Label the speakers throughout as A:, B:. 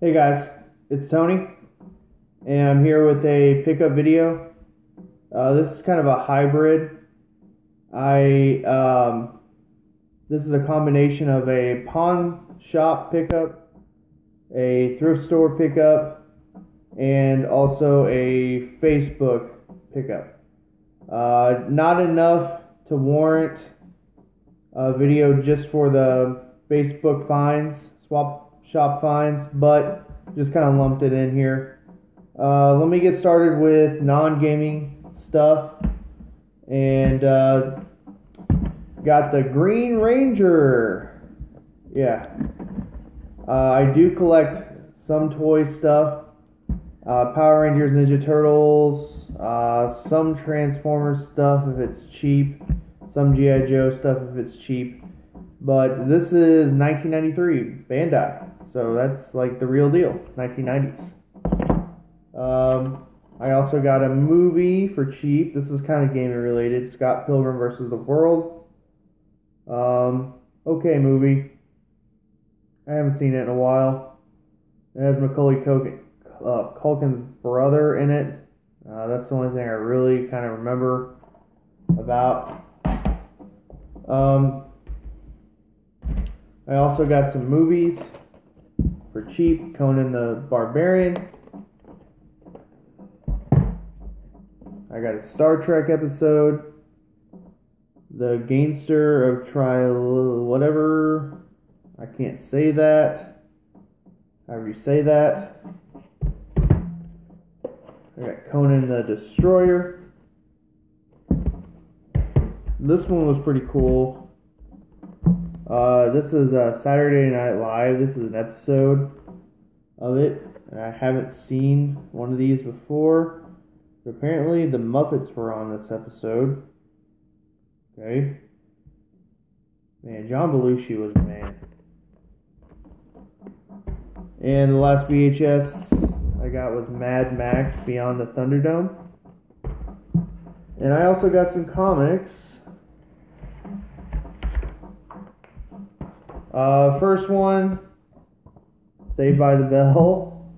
A: Hey guys, it's Tony, and I'm here with a pickup video. This is kind of a hybrid. I This is a combination of a pawn shop pickup, a thrift store pickup, and also a Facebook pickup. Not enough to warrant a video just for the Facebook finds, swap shop finds, but just kind of lumped it in here. Let me get started with non-gaming stuff, and got the Green Ranger. Yeah, I do collect some toy stuff, Power Rangers, Ninja Turtles, some Transformers stuff if it's cheap, some G.I. Joe stuff if it's cheap, but this is 1993 Bandai. So that's like the real deal, 1990s. I also got a movie for cheap. This is kind of gaming related. Scott Pilgrim versus the World. Okay movie. I haven't seen it in a while. It has Macaulay Culkin's brother in it. That's the only thing I really kind of remember about. I also got some movies for cheap. Conan the Barbarian. I got a Star Trek episode. The Gangster of whatever. I can't say that. However you say that. I got Conan the Destroyer. This one was pretty cool. This is Saturday Night Live. This is an episode of it. And I haven't seen one of these before. But apparently the Muppets were on this episode. Okay. Man, John Belushi was the man. And the last VHS I got was Mad Max Beyond the Thunderdome. And I also got some comics. First one, Saved by the Bell.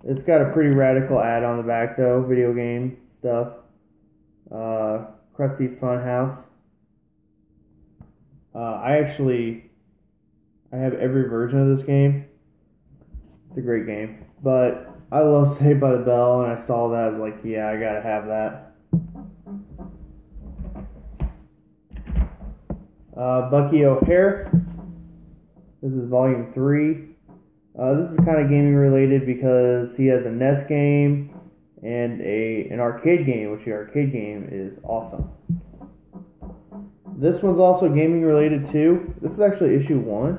A: It's got a pretty radical ad on the back though, video game stuff. Krusty's Funhouse. I have every version of this game. It's a great game. But I love Saved by the Bell, and I saw that, I was like, yeah, I gotta have that. Bucky O'Hare. This is volume 3. This is kind of gaming related because he has a NES game and an arcade game, which the arcade game is awesome. This one's also gaming related too. This is actually issue 1.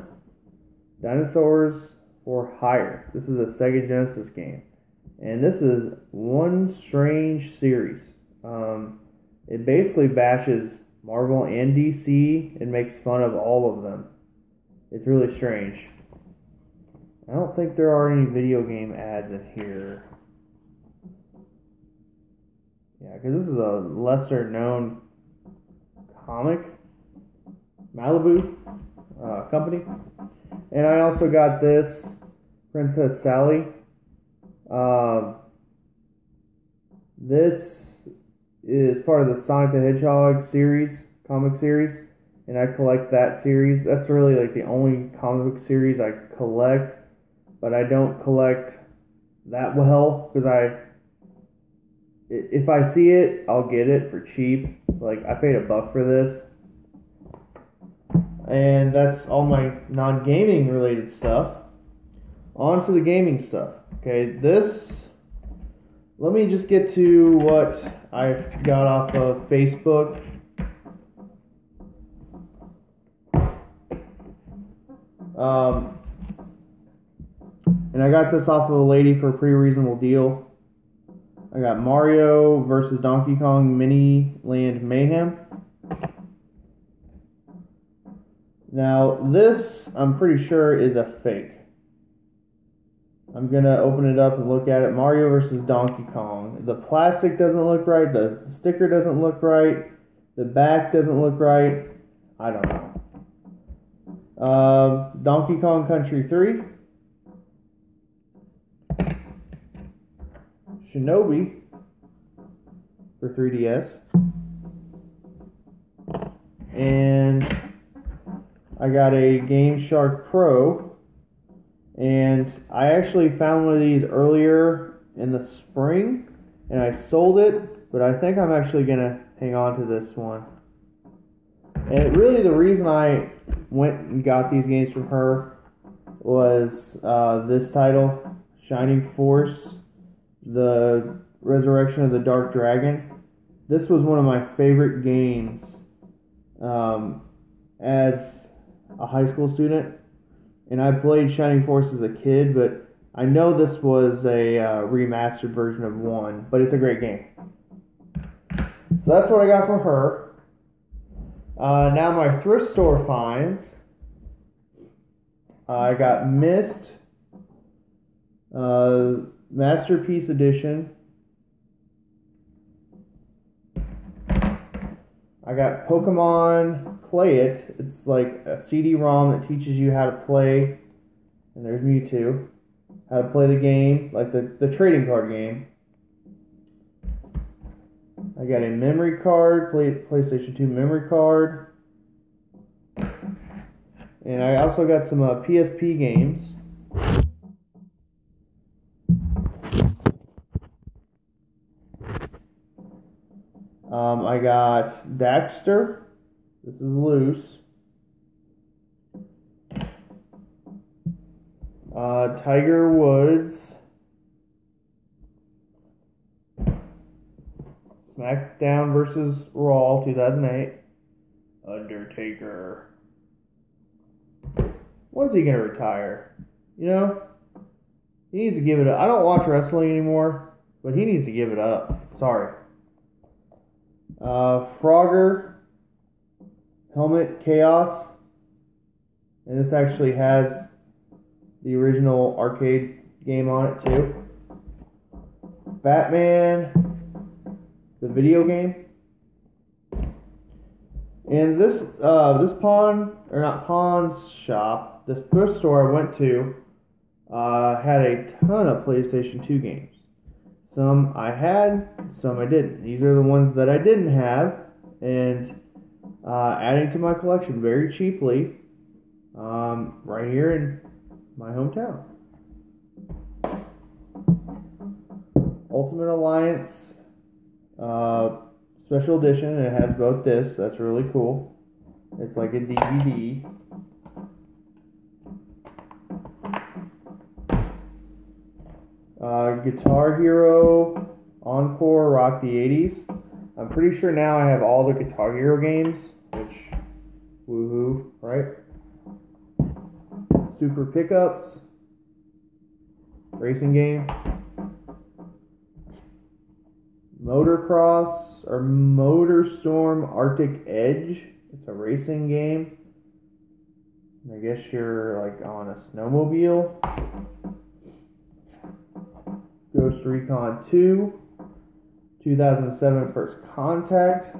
A: Dinosaurs for Hire. This is a Sega Genesis game. And this is one strange series. It basically bashes Marvel and DC and makes fun of all of them. It's really strange. I don't think there are any video game ads in here. Yeah, because this is a lesser known comic. Malibu company. And I also got this Princess Sally. This is part of the Sonic the Hedgehog series, comic series. And I collect that series. That's really like the only comic book series I collect. But I don't collect that well. Because if I see it, I'll get it for cheap. Like, I paid $1 for this. And that's all my non-gaming related stuff. On to the gaming stuff. Okay, let me just get to what I got off of Facebook. And I got this off of a lady for a pretty reasonable deal. I got Mario versus Donkey Kong Mini Land Mayhem. Now, this, I'm pretty sure, is a fake. I'm going to open it up and look at it. Mario versus Donkey Kong. The plastic doesn't look right. The sticker doesn't look right. The back doesn't look right. I don't know. Donkey Kong Country 3. Shinobi for 3DS. And I got a Game Shark Pro. And I actually found one of these earlier in the spring, and I sold it, but I think I'm actually going to hang on to this one. And really the reason I went and got these games from her was this title, Shining Force, The Resurrection of the Dark Dragon. This was one of my favorite games as a high school student. And I played Shining Force as a kid, but I know this was a remastered version of 1, but it's a great game. So that's what I got from her. Now my thrift store finds. I got Myst, Masterpiece Edition. I got Pokemon Play It. It's like a CD-ROM that teaches you how to play, and there's Mewtwo, how to play the game, like the trading card game. I got a memory card, PlayStation 2 memory card. And I also got some PSP games. I got Daxter. This is loose. Tiger Woods. SmackDown vs. Raw 2008. Undertaker. When's he gonna retire? You know? He needs to give it up. I don't watch wrestling anymore, but he needs to give it up. Sorry. Frogger. Helmet Chaos. And this actually has the original arcade game on it too. Batman, the video game. And this this thrift store I went to had a ton of PlayStation 2 games. Some I had, some I didn't. These are the ones that I didn't have, and adding to my collection very cheaply right here in my hometown. Ultimate Alliance Special Edition, and it has both discs. That's really cool. It's like a DVD. Guitar Hero Encore Rock the 80s. I'm pretty sure now I have all the Guitar Hero games, which, woohoo, right? Super Pickups, racing game. Motocross or Motorstorm Arctic Edge. It's a racing game. I guess you're like on a snowmobile. Ghost Recon 2, 2007 First Contact.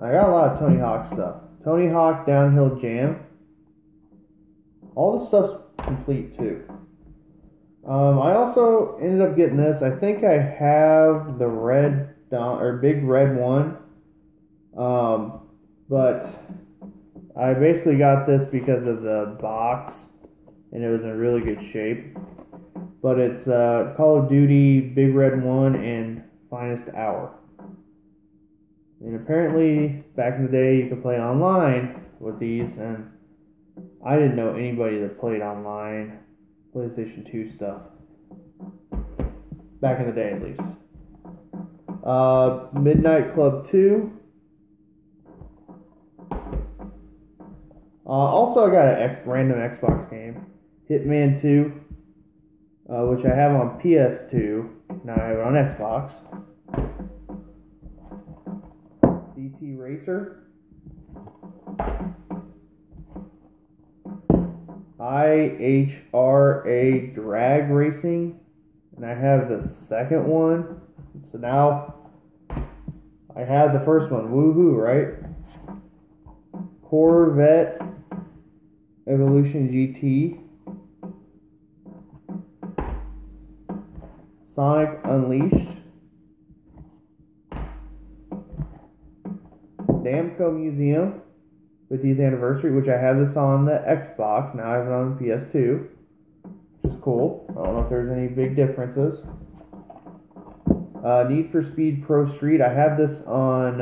A: I got a lot of Tony Hawk stuff. Tony Hawk Downhill Jam. All this stuff's complete too. I also ended up getting this. I think I have the big red one. But I basically got this because of the box, and it was in really good shape. But it's Call of Duty Big Red 1 and Finest Hour. And apparently, back in the day, you could play online with these, and I didn't know anybody that played online PlayStation 2 stuff. Back in the day, at least. Midnight Club 2. Also, I got a random Xbox game, Hitman 2, which I have on PS2. Now I have it on Xbox. DT Racer. IHRA Drag Racing, and I have the second one. So now I have the first one. Woohoo, right? Corvette Evolution GT. Sonic Unleashed, Namco Museum 50th anniversary, which I have this on the Xbox. Now I have it on the PS2, which is cool. I don't know if there's any big differences. Need for Speed Pro Street. I have this on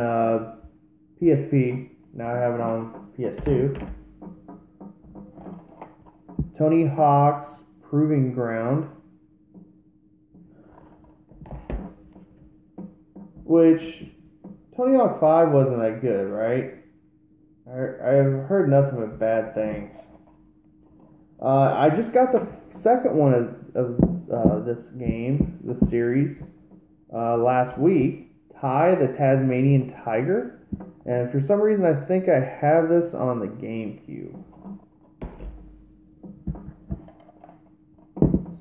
A: PSP. Now I have it on PS2. Tony Hawk's Proving Ground, which Tony Hawk 5 wasn't that good, right? I've heard nothing but bad things. I just got the second one of this game, this series, last week. Ty, the Tasmanian Tiger. And for some reason, I think I have this on the Gamecube.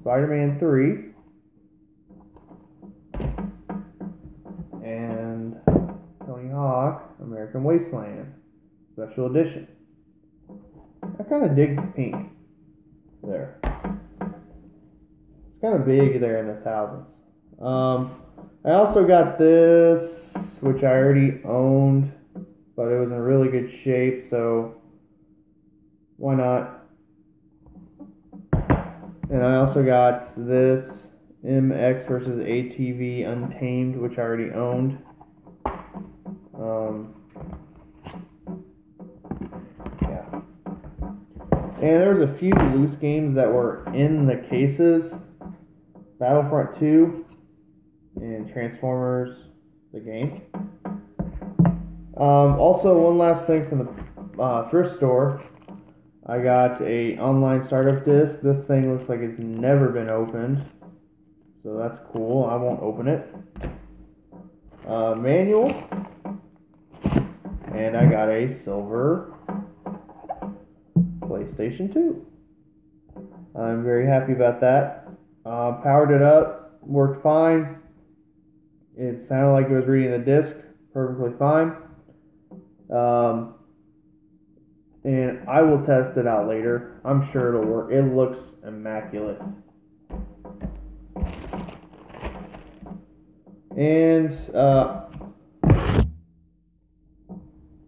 A: Spider-Man 3. And Tony Hawk, American Wasteland. Special Edition. I kind of dig the pink there. It's kind of big there in the thousands. I also got this, which I already owned, but it was in really good shape, so why not? And I also got this MX versus ATV Untamed, which I already owned. Yeah. And there was a few loose games that were in the cases. Battlefront 2 and Transformers, the game. Also, one last thing from the thrift store. I got a online startup disc. This thing looks like it's never been opened, so that's cool. I won't open it. Manual, and I got a silver PlayStation 2. I'm very happy about that. Powered it up, worked fine. It sounded like it was reading the disc perfectly fine. And I will test it out later. I'm sure it'll work. It looks immaculate. And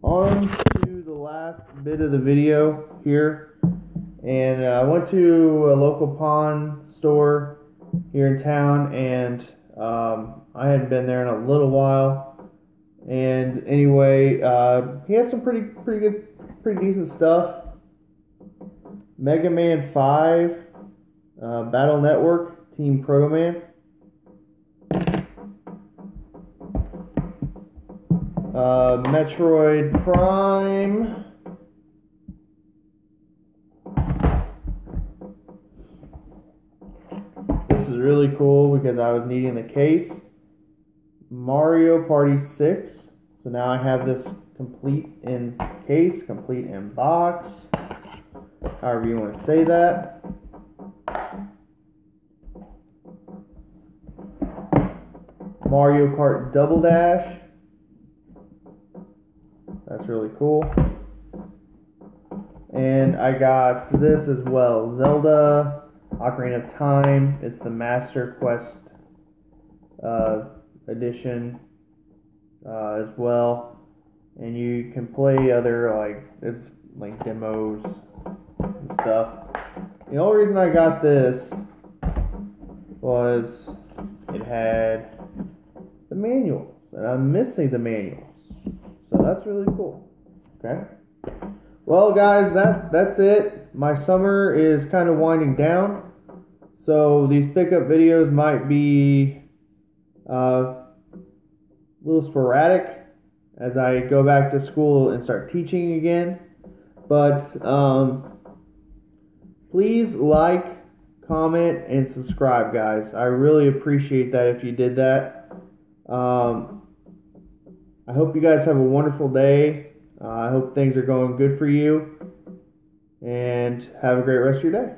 A: on to the last bit of the video here. And I went to a local pawn store here in town, and I hadn't been there in a little while. And anyway, he had some pretty good, pretty decent stuff. Mega Man 5, Battle Network, Team Proto Man. Metroid Prime. This is really cool because I was needing the case. Mario Party 6. So now I have this complete in case, complete in box, however you want to say that. Mario Kart Double Dash. That's really cool. And I got this as well. Zelda Ocarina of Time. It's the Master Quest edition as well. And you can play other, it's like demos and stuff. The only reason I got this was it had the manuals, and I'm missing the manuals. So that's really cool. Okay. Well, guys, that's it. My summer is kind of winding down, so these pickup videos might be a little sporadic as I go back to school and start teaching again. But please like, comment, and subscribe, guys. I really appreciate that if you did that. I hope you guys have a wonderful day. I hope things are going good for you. And have a great rest of your day.